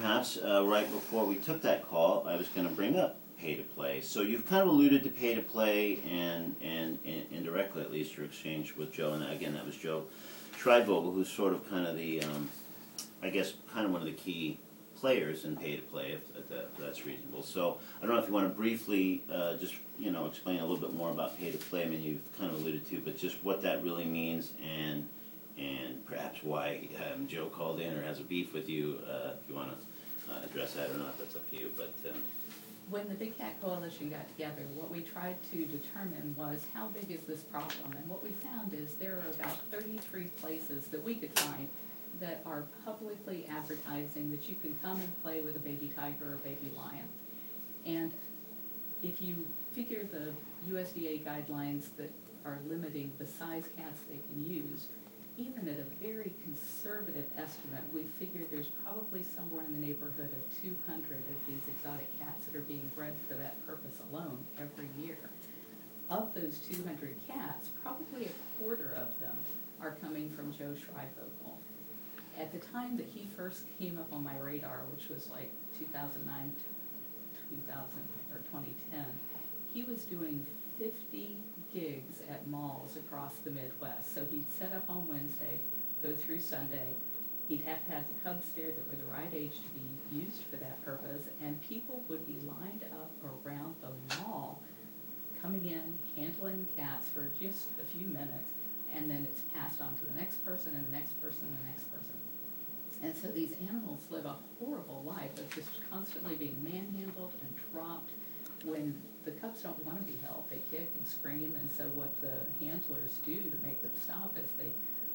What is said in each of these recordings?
perhaps right before we took that call, I was going to bring up pay-to-play. So you've kind of alluded to pay-to-play and indirectly, at least, your exchange with Joe. And again, that was Joe Schreibvogel, who's sort of kind of the, I guess, kind of one of the key players in pay-to-play, if that's reasonable. So I don't know if you want to briefly just, explain a little bit more about pay-to-play. I mean, you've kind of alluded to, but just what that really means and perhaps why Joe called in or has a beef with you, if you want to address that or not, that's up to you. But when the Big Cat Coalition got together, what we tried to determine was how big is this problem, and what we found is there are about 33 places that we could find that are publicly advertising that you can come and play with a baby tiger or baby lion. And if you figure the USDA guidelines that are limiting the size cats they can use, even at a very conservative estimate, we figure there's probably somewhere in the neighborhood of 200 of these exotic cats that are being bred for that purpose alone every year. Of those 200 cats, probably a quarter of them are coming from Joe Schreibvogel. At the time that he first came up on my radar, which was like 2009, 2000, or 2010, he was doing 50 gigs at malls across the Midwest. So he'd set up on Wednesday, go through Sunday. He'd have to have the cubs there that were the right age to be used for that purpose, and people would be lined up around the mall, coming in, handling the cats for just a few minutes, and then it's passed on to the next person and the next person and the next person. And so these animals live a horrible life of just constantly being manhandled and dropped. When the cubs don't want to be held, they kick and scream, and so what the handlers do to make them stop is they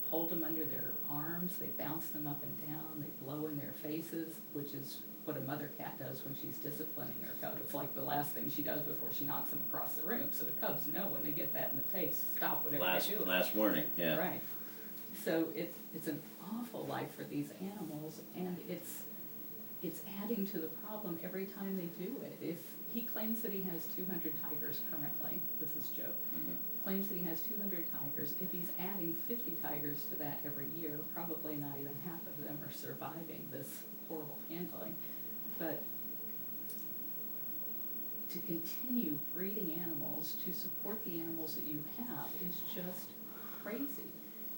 hold them under their arms, they bounce them up and down, they blow in their faces, which is what a mother cat does when she's disciplining her cub. It's like the last thing she does before she knocks them across the room. So the cubs know when they get that in the face, stop whatever they're doing. Last warning, yeah. Right. So it's an awful life for these animals, and it's adding to the problem every time they do it. If he claims that he has 200 tigers currently, this is Joe, claims that he has 200 tigers. If he's adding 50 tigers to that every year, probably not even half of them are surviving this horrible handling. But to continue breeding animals, to support the animals that you have, is just crazy.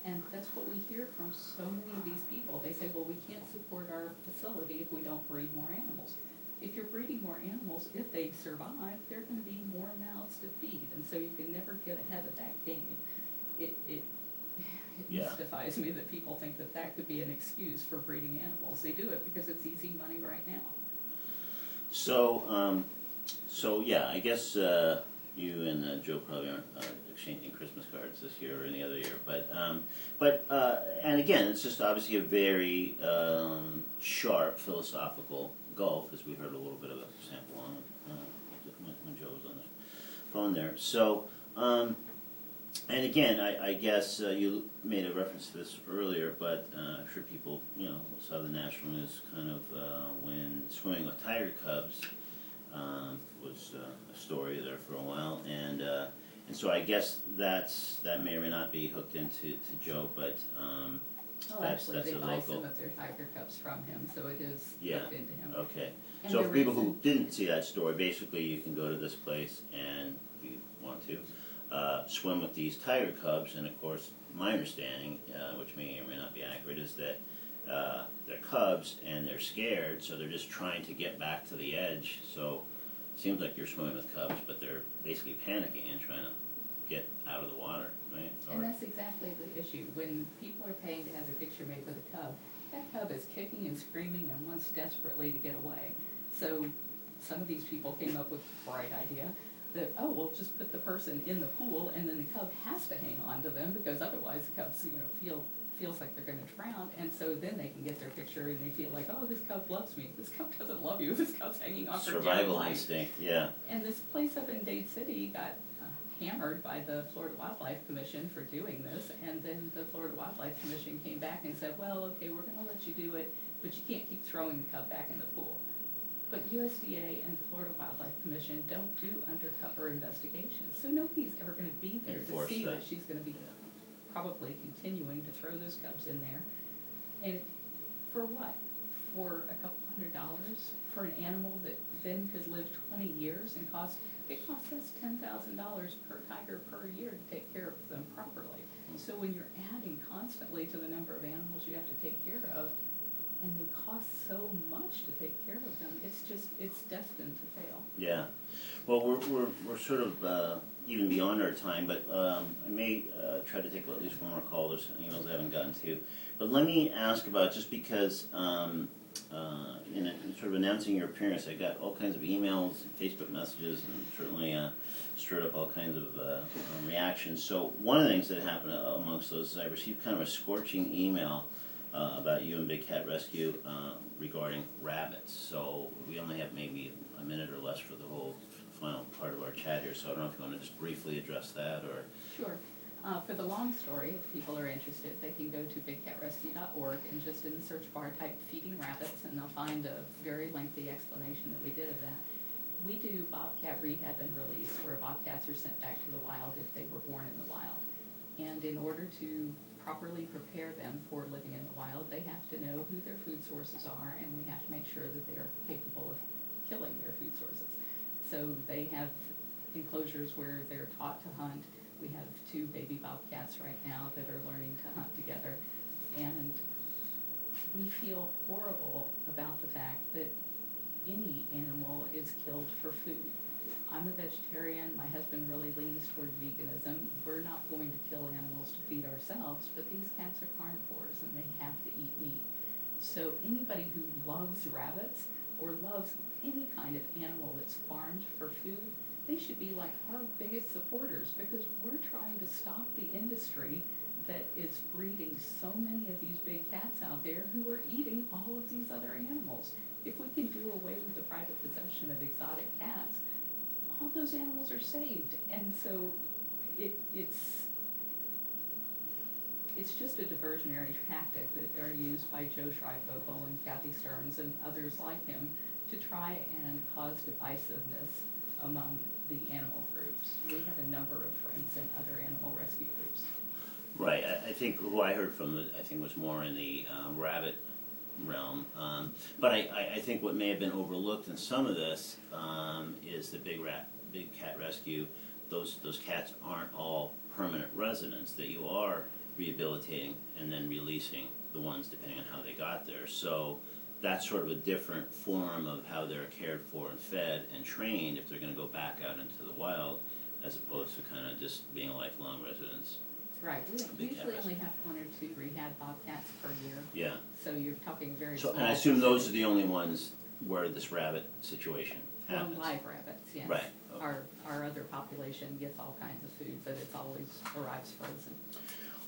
And that's what we hear from so many of these people. They say, well, we can't support our facility if we don't breed more animals. If you're breeding more animals, if they survive, there are going to be more mouths to feed. And so you can never get ahead of that game. It mystifies me that people think that that could be an excuse for breeding animals. They do it because it's easy money right now. So, yeah, I guess you and Joe probably aren't exchanging Christmas cards this year or any other year, but and again, it's just obviously a very sharp philosophical gulf, as we heard a little bit of a sample on when Joe was on the phone there. So, and again, I guess you made a reference to this earlier, but I'm sure people saw the national news kind of when swimming with tiger cubs was a story there for a while, and so I guess that may or may not be hooked into Joe, but that's they a buy local. some of their tiger cubs from him, so it is Yeah. hooked into him. Okay. And So the for people reason- who didn't see that story, basically you can go to this place and, if you want to, swim with these tiger cubs, and of course my understanding, which may or may not be accurate, is that they're cubs and they're scared, so they're just trying to get back to the edge. So it seems like you're swimming with cubs, but they're basically panicking and trying to get out of the water, right? And that's exactly the issue. When people are paying to have their picture made with a cub, that cub is kicking and screaming and wants desperately to get away. So some of these people came up with the bright idea that, oh, we'll just put the person in the pool, and then the cub has to hang on to them, because otherwise the cubs feels like they're going to drown, and so then they can get their picture and they feel like, oh, this cub loves me. This cub doesn't love you. This cub's hanging on for dear Survival life. instinct, yeah. And this place up in Dade City got hammered by the Florida Wildlife Commission for doing this, and then the Florida Wildlife Commission came back and said, well, okay, we're going to let you do it, but you can't keep throwing the cub back in the pool. But USDA and the Florida Wildlife Commission don't do undercover investigations, so nobody's ever going to be there to see that she's going to be probably continuing to throw those cubs in there. And for what? for a couple $100 for an animal that then could live 20 years and it costs us $10,000 per tiger per year to take care of them properly. So when you're adding constantly to the number of animals you have to take care of, and it costs so much to take care of them, it's destined to fail. Yeah. Well, we're sort of even beyond our time, but I may try to take at least one more call. There's some emails I haven't gotten to. But let me ask about, just because in sort of announcing your appearance, I got all kinds of emails, Facebook messages, and certainly stirred up all kinds of reactions. So one of the things that happened amongst those is I received kind of a scorching email about you and Big Cat Rescue regarding rabbits. So we only have maybe a minute or less for the whole final part of our chat here, so I don't know if you want to just briefly address that, or... Sure. For the long story, if people are interested, they can go to bigcatrescue.org and just in the search bar type feeding rabbits, and they'll find a very lengthy explanation that we did of that. We do bobcat rehab and release, where bobcats are sent back to the wild if they were born in the wild. And in order to properly prepare them for living in the wild, they have to know who their food sources are, and we have to make sure that they are capable of killing their food sources. So they have enclosures where they're taught to hunt. We have 2 baby bobcats right now that are learning to hunt together, and we feel horrible about the fact that any animal is killed for food. I'm a vegetarian. My husband really leans toward veganism. We're not going to kill animals to feed ourselves, but these cats are carnivores and they have to eat meat. So anybody who loves rabbits or loves any kind of animal that's farmed for food, they should be like our biggest supporters, because we're trying to stop the industry that is breeding so many of these big cats out there who are eating all of these other animals. If we can do away with the private possession of exotic cats, all those animals are saved. And so it's just a diversionary tactic that are used by Joe Schreibvogel and Kathy Stearns and others like him to try and cause divisiveness among the animal groups. We have a number of friends in other animal rescue groups. Right. I think who I heard from, I think, was more in the rabbit realm. But I think what may have been overlooked in some of this is the Big Cat Rescue. Those cats aren't all permanent residents, that you are rehabilitating and then releasing the ones depending on how they got there. So that's sort of a different form of how they're cared for and fed and trained if they're going to go back out into the wild, as opposed to kind of just being lifelong residents. Right. We usually only have 1 or 2 rehab bobcats per year. Yeah. So you're talking very So, small. and I assume those are the only ones where this rabbit situation happens. Well, live rabbits, yes. Right. Okay. Our other population gets all kinds of food, but it's always arrives frozen.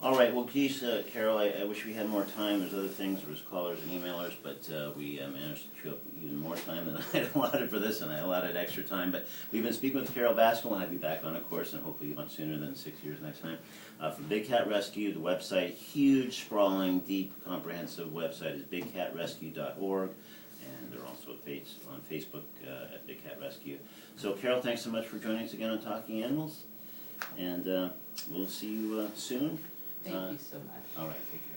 All right, well, geez, Carole, I wish we had more time. There's other things, there was callers and emailers, but we managed to chew up even more time than I had allotted for this, and I allotted extra time. But we've been speaking with Carole Baskin. We'll have you back on, of course, and hopefully much sooner than 6 years next time. From Big Cat Rescue, the website, huge, sprawling, deep, comprehensive website is bigcatrescue.org, and they're also on Facebook at Big Cat Rescue. So, Carole, thanks so much for joining us again on Talking Animals, and we'll see you soon. Thank you so much. All right, take care.